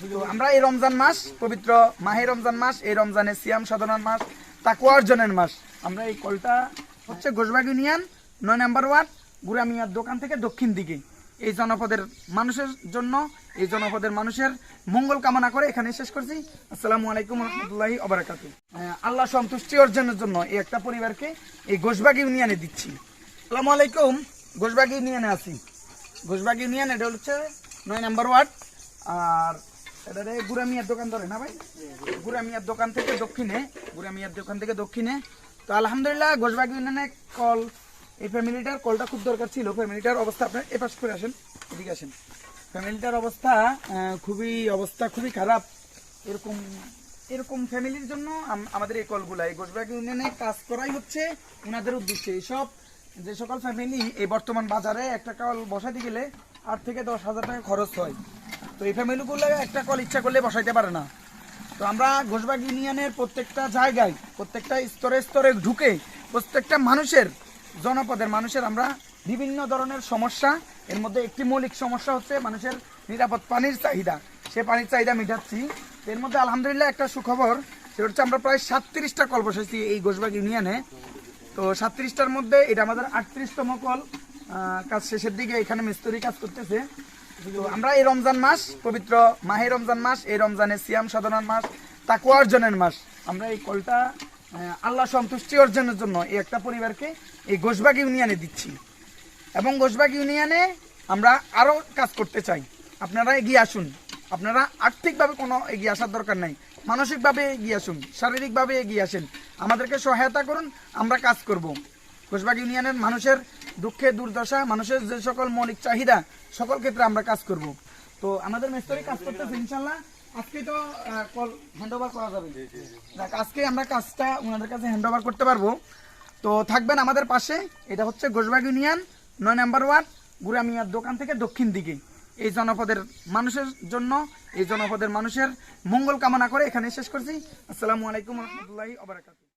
তো আমরা এই রমজান মাস, পবিত্র মাহে রমজান মাস, এই রমজানের সিয়াম সাধনার মাস, তাকওয়া অর্জনের মাস। আমরা এই কলটা হচ্ছে ঘোষবাগ ইউনিয়ন ৯ নম্বর ওয়ার্ড গুরামিয়ার দোকান থেকে দক্ষিণ দিকে এই জনপদের মানুষের জন্য, এই জনপদের মানুষের মঙ্গল কামনা করে এখানে শেষ করছি। আসসালামু আলাইকুম রহমতুল্লাহি ওয়া বারাকাতুহু। আল্লাহ সন্তুষ্টি অর্জনের জন্য এই একটা পরিবারকে এই ঘোষবাগ ইউনিয়নে দিচ্ছি। আসসালামু আলাইকুম। ঘোষবাগ ইউনিয়নে আছি। ঘোষবাগ ইউনিয়ন, এটা হচ্ছে ৯ নম্বর ওয়ার্ড। আর এটা গুরামিয়ার দোকান ধরে না ভাই, গুরামিয়ার দোকান থেকে দক্ষিণে, গুরামিয়ার দোকান থেকে দক্ষিণে। তো আলহামদুলিল্লাহ ঘোষবাগ ইউনিয়নে কল, এই ফ্যামিলিটার কলটা খুব দরকার ছিল। ফ্যামিলিটার অবস্থা, আপনার এপাশ করে আসেন, এদিকে আসেন। ফ্যামিলিটার অবস্থা খুবই খারাপ। এরকম এরকম ফ্যামিলির জন্য আমাদের এই কলগুলা, এই ঘোষবাগ ইউনিয়নে কাজ করাই হচ্ছে ওনাদের উদ্দেশ্যে। এইসব যে সকল ফ্যামিলি এই বর্তমান বাজারে একটা কল বসাতে গেলে 8 থেকে 10,000 টাকা খরচ হয়। তো এই ফ্যামিলিগুলো একটা কল ইচ্ছা করলে বসাইতে পারে না। তো আমরা ঘোষবাগ ইউনিয়নের প্রত্যেকটা জায়গায়, প্রত্যেকটা স্তরে স্তরে ঢুকে প্রত্যেকটা মানুষের, জনপদের মানুষের আমরা বিভিন্ন ধরনের সমস্যা, এর মধ্যে একটি মৌলিক সমস্যা হচ্ছে মানুষের নিরাপদ পানির চাহিদা। সে পানির চাহিদা মেটাচ্ছি। এর মধ্যে আলহামদুলিল্লাহ একটা সুখবর, সেটা হচ্ছে আমরা প্রায় 37টা কল বসেছি এই ঘোষবাগ ইউনিয়নে। তো 37টার মধ্যে এটা আমাদের 38তম কল। কাজ শেষের দিকে, এখানে মিস্ত্রি কাজ করতেছে। তো আমরা এই রমজান মাস, পবিত্র মাহে রমজান মাস, এই রমজানের সিয়াম সাধনার মাস, তাকওয়া অর্জনের মাস। আমরা এই কলটা আল্লাহ সন্তুষ্টি অর্জনের জন্য এই একটা পরিবারকে এই ঘোষবাগ ইউনিয়নে দিচ্ছি। এবং ঘোষবাগ ইউনিয়নে আমরা আরও কাজ করতে চাই। আপনারা এগিয়ে আসুন। আপনারা আর্থিকভাবে কোনো এগিয়ে আসার দরকার নাই, মানসিকভাবে এগিয়ে আসুন, শারীরিকভাবে এগিয়ে আসেন, আমাদেরকে সহায়তা করুন, আমরা কাজ করব। ঘোষবাগ ইউনিয়নের মানুষের দুঃখে দুর্দশা, মানুষের যে সকল মৌলিক চাহিদা, সকল ক্ষেত্রে আমরা কাজ করব। তো আমাদের মিস্ত্রি কাজ করতেছে ইনশাল্লাহ। আজকে তো কল হ্যান্ড ওভার করা যাবে, আজকে আমরা কাজটা ওনাদের কাছে হ্যান্ড ওভার করতে পারবো। তো থাকবেন আমাদের পাশে। এটা হচ্ছে ঘোষবাগ ইউনিয়ন ৯ নম্বর ওয়ার্ড গুরামিয়ার দোকান থেকে দক্ষিণ দিকে এই জনপদের মানুষের জন্য, এই জনপদের মানুষের মঙ্গল কামনা করে এখানে শেষ করছি। আসসালামু আলাইকুম রহমতুল্লাহি ওয়া বারাকাতুহু।